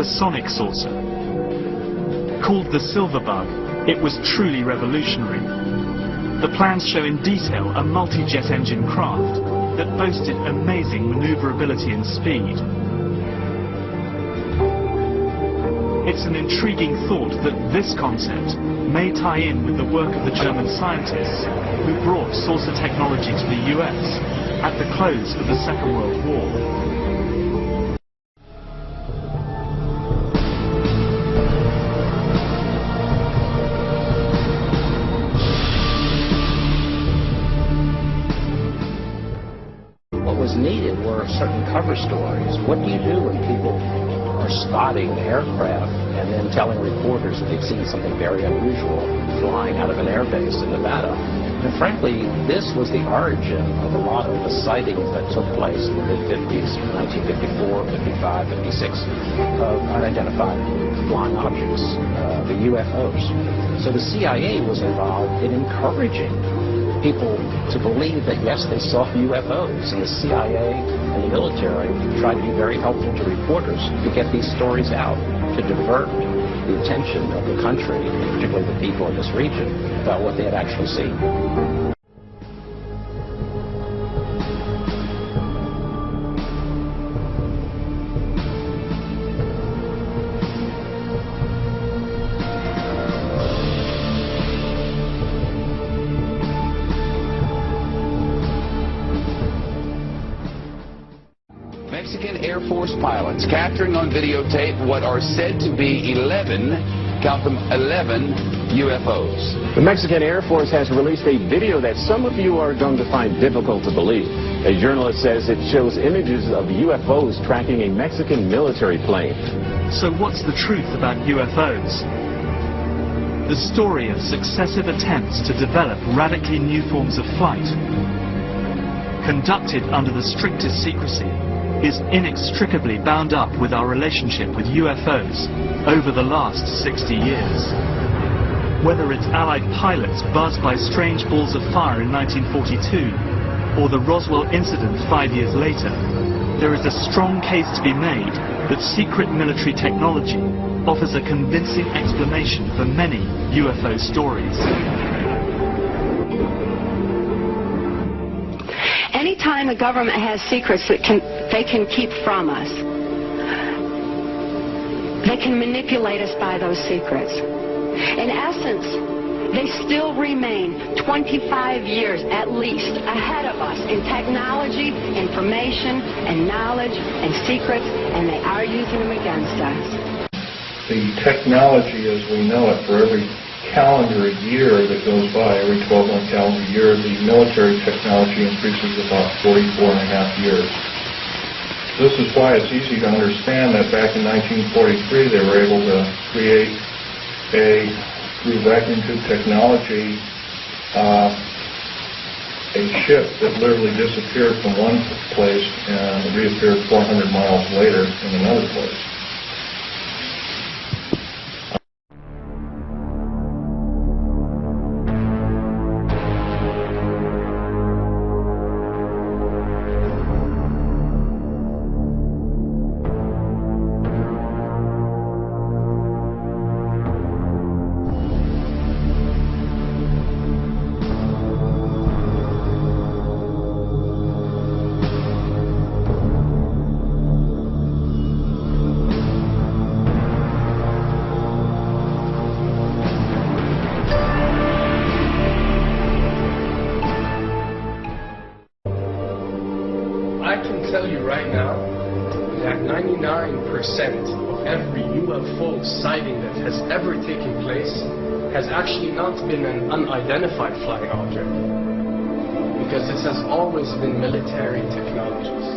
hypersonic saucer. Called the Silver Bug, it was truly revolutionary. The plans show in detail a multi-jet engine craft that boasted amazing maneuverability and speed. It's an intriguing thought that this concept may tie in with the work of the German scientists who brought saucer technology to the US at the close of the Second World War. What was needed were certain cover stories. What do you do when people are spotting aircraft and then telling reporters that they've seen something very unusual flying out of an airbase in Nevada? And frankly, this was the origin of a lot of the sightings that took place in the mid-50s, 1954, 55, 56, of unidentified flying objects, the UFOs. So the CIA was involved in encouraging people to believe that, yes, they saw UFOs, and the CIA and the military tried to be very helpful to reporters to get these stories out, to divert the attention of the country, and particularly the people in this region, about what they had actually seen. Mexican Air Force pilots capturing on videotape what are said to be 11, count them, 11 UFOs. The Mexican Air Force has released a video that some of you are going to find difficult to believe. A journalist says it shows images of UFOs tracking a Mexican military plane. So what's the truth about UFOs? The story of successive attempts to develop radically new forms of flight, conducted under the strictest secrecy, is inextricably bound up with our relationship with UFOs over the last 60 years. Whether it's Allied pilots buzzed by strange balls of fire in 1942 or the Roswell incident 5 years later, there is a strong case to be made that secret military technology offers a convincing explanation for many UFO stories. Anytime the government has secrets that they can keep from us, they can manipulate us by those secrets. In essence, they still remain 25 years at least ahead of us in technology, information, and knowledge, and secrets, and they are using them against us. The technology as we know it, for every calendar year that goes by, every 12-month calendar year, the military technology increases about 44.5 years. This is why it's easy to understand that back in 1943 they were able to create through vacuum tube technology, a ship that literally disappeared from one place and reappeared 400 miles later in another place. I can tell you right now that 99% of every UFO sighting that has ever taken place has actually not been an unidentified flying object, because this has always been military technologies.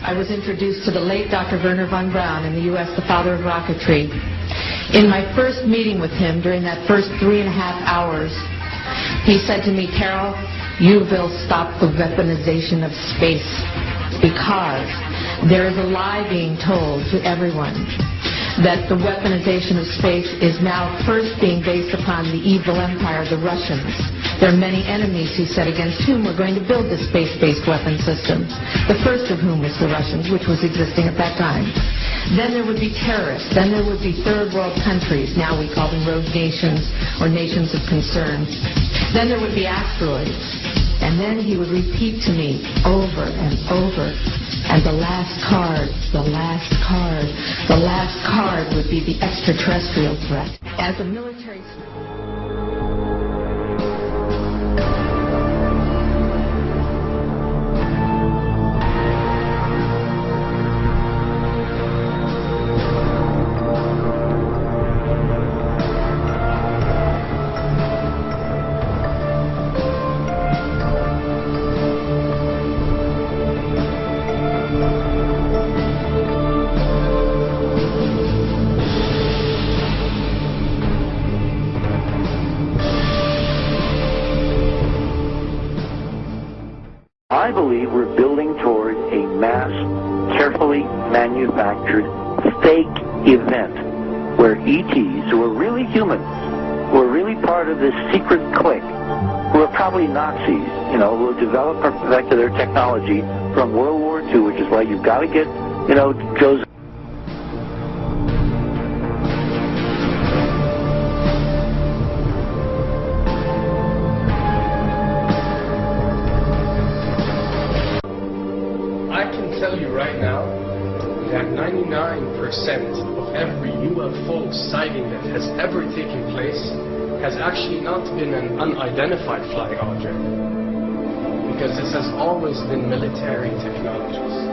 I was introduced to the late Dr. Wernher von Braun in the U.S., the father of rocketry. In my first meeting with him, during that first 3.5 hours, he said to me, "Carol, you will stop the weaponization of space, because there is a lie being told to everyone that the weaponization of space is now first being based upon the evil empire, the Russians. There are many enemies, he said, against whom we're going to build this space-based weapon system, the first of whom was the Russians, which was existing at that time. Then there would be terrorists. Then there would be third world countries. Now we call them rogue nations or nations of concern. Then there would be asteroids. And then he would repeat to me over and over, and the last card, the last card, the last card would be the extraterrestrial threat. As a military... I believe we're building toward a mass, carefully manufactured fake event where ETs, who are really humans, who are really part of this secret clique, who are probably Nazis, you know, who have developed or perfected their technology from World War II, which is why you've got to get, you know, Joseph. Tell you right now that 99% of every UFO sighting that has ever taken place has actually not been an unidentified flying object, because this has always been military technologies.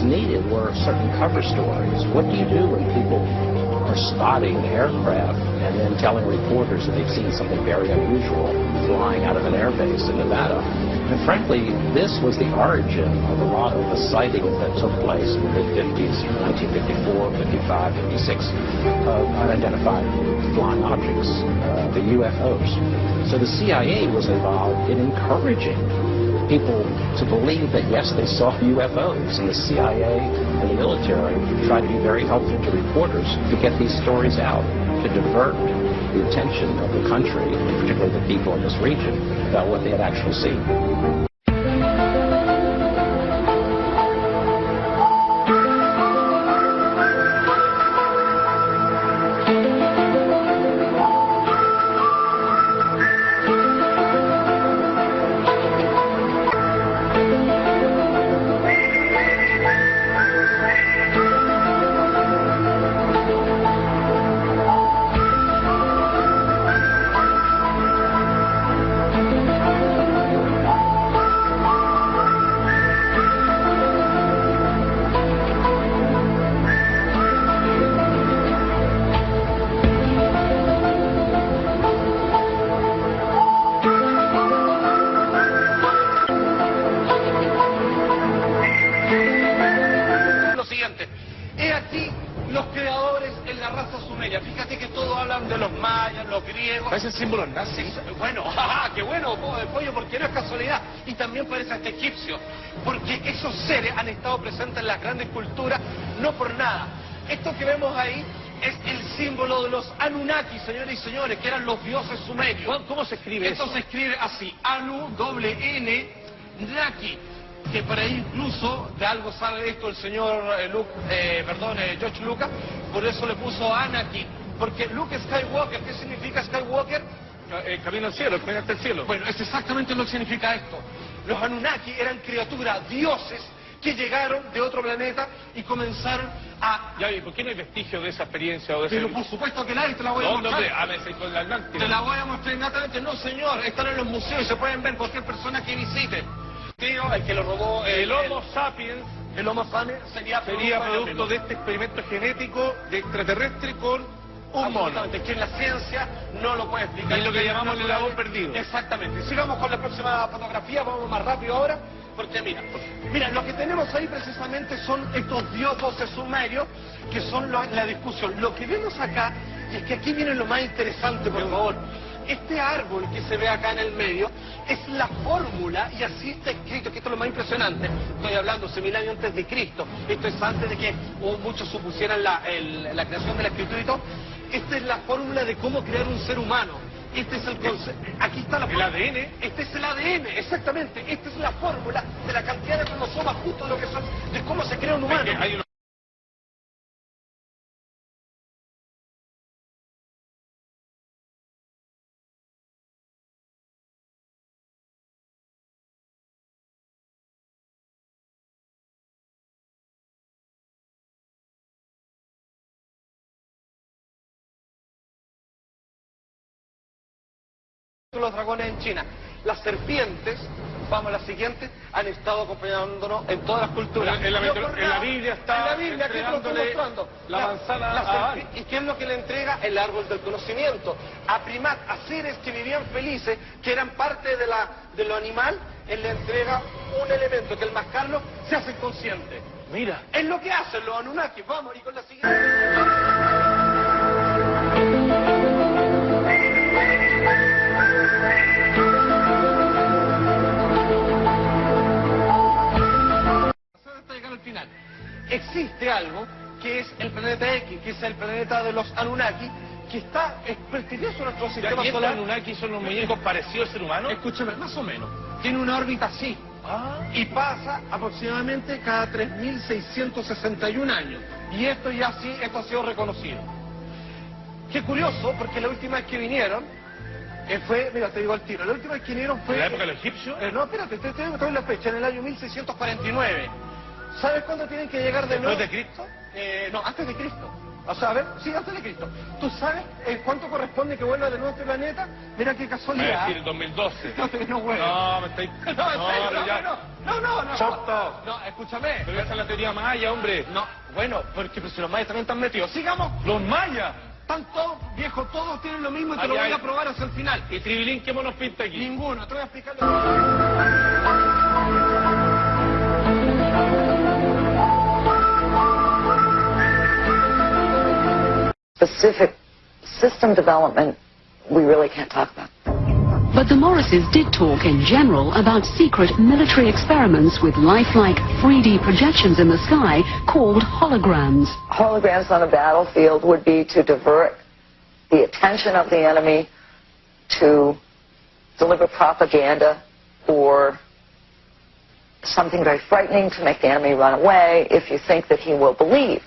Needed were certain cover stories. What do you do when people are spotting aircraft and then telling reporters that they've seen something very unusual flying out of an airbase in Nevada? And frankly, this was the origin of a lot of the sightings that took place in the mid-50s, 1954, 55, 56, of unidentified flying objects, the UFOs. So the CIA was involved in encouraging people to believe that, yes, they saw UFOs, and the CIA and the military tried to be very helpful to reporters to get these stories out, to divert the attention of the country, and particularly the people in this region, about what they had actually seen. Los creadores en la raza sumeria, fíjate que todos hablan de los mayas, los griegos. Parecen símbolos nazis. Bueno, jaja, qué bueno, pollo, porque no es casualidad. Y también parece hasta egipcio, porque esos seres han estado presentes en las grandes culturas, no por nada. Esto que vemos ahí es el símbolo de los Anunnaki, señores y señores, que eran los dioses sumerios. ¿Cómo se escribe eso? Esto se escribe así, Anu, doble N, Naki. Que por ahí incluso de algo sabe esto el señor George Lucas, por eso le puso Anakin, porque Luke Skywalker, ¿qué significa Skywalker? Camino al cielo, camino hasta el cielo. Bueno, es exactamente lo que significa esto. Los Anunnaki eran criaturas, dioses, que llegaron de otro planeta y comenzaron a... Ya, ¿y por qué no hay vestigio de esa experiencia o de Pero por supuesto que la hay, te la voy a mostrar. Con la Atlántida. Te la voy a mostrar inmediatamente. No, señor, están en los museos y se pueden ver cualquier persona que visite. El que lo robó, el Homo sapiens El Homo sapiens sería producto de este experimento genético de extraterrestre con un mono. Absolutamente, que en la ciencia no lo puede explicar. Es lo que llamamos el eslabón perdido. Exactamente. Sigamos con la próxima fotografía, vamos más rápido ahora, porque mira, lo que tenemos ahí precisamente son estos dioses sumerios, que son la discusión. Lo que vemos acá, y es que aquí viene lo más interesante, por favor. Este árbol que se ve acá en el medio es la fórmula, y así está escrito, que esto es lo más impresionante. Estoy hablando 6.000 años antes de Cristo. Esto es antes de que muchos supusieran la creación de la escritura y todo. Esta es la fórmula de cómo crear un ser humano. Este es el concepto. Aquí está la fórmula. ¿El ADN? Este es el ADN, exactamente. Esta es la fórmula de la cantidad de cromosomas, justo lo que son, de cómo se crea un humano. Los dragones en China. Las serpientes, vamos a la siguiente, han estado acompañándonos en todas las culturas. En la Biblia está en la Biblia, aquí te lo estoy mostrando. La manzana ¿Y qué es lo que le entrega? El árbol del conocimiento. A seres que vivían felices, que eran parte de lo animal, él le entrega un elemento que al mascarlo se hace consciente. Mira. Es lo que hacen los Anunnaki. Vamos, y con la siguiente. Al final. Existe algo que es el planeta X, que es el planeta de los Anunnaki, que es prestigioso en nuestro sistema solar. ¿Y estos Anunnaki son los muñecos parecidos al ser humano? Escúchame, más o menos. Tiene una órbita así. Y pasa aproximadamente cada 3.661 años. Y esto ha sido reconocido. Qué curioso, porque la última vez que vinieron fue, mira, te digo al tiro, la última vez que vinieron fue... ¿En la época de los egipcios? No, espérate, te doy la fecha, en el año 1649. ¿Sabes cuándo tienen que llegar de nuevo? ¿Después de Cristo? No, antes de Cristo. O sea, a ver, sí, antes de Cristo. ¿Tú sabes cuánto corresponde que vuelva de nuevo a este planeta? Mira qué casualidad. Es decir, 2012. No, bueno. No, me estáis... No, escúchame. Pero esa es la teoría maya, hombre. No, bueno, porque pues, los mayas también están metidos. Sigamos. ¿Los mayas? Están todos, viejo, todos tienen lo mismo y te lo voy a probar hasta el final. ¿Y Tribilín qué monos pinta aquí? Ninguno, te voy a explicar. Specific system development we really can't talk about. But the Morrises did talk in general about secret military experiments with lifelike 3D projections in the sky called holograms. Holograms on a battlefield would be to divert the attention of the enemy, to deliver propaganda or something very frightening to make the enemy run away if you think that he will believe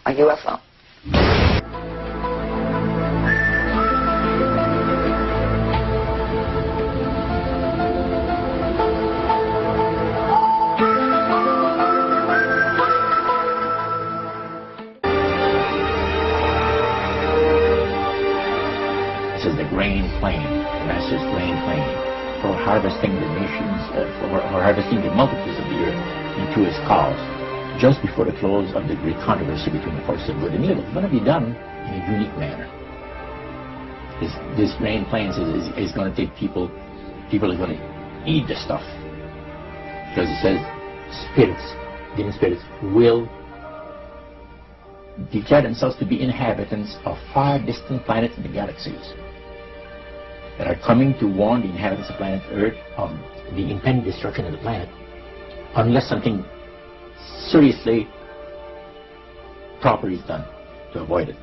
a UFO. This is the grain plane, the master's grain plane, for harvesting the nations, for harvesting the multitudes of the earth into his cause, just before the close of the great controversy between the forces of good and evil. It's going to be done in a unique manner. This grain plane is going to take people are going to eat the stuff. Because it says spirits, demon spirits, will declare themselves to be inhabitants of far distant planets in the galaxies that are coming to warn the inhabitants of planet Earth of the impending destruction of the planet unless something seriously proper is done to avoid it.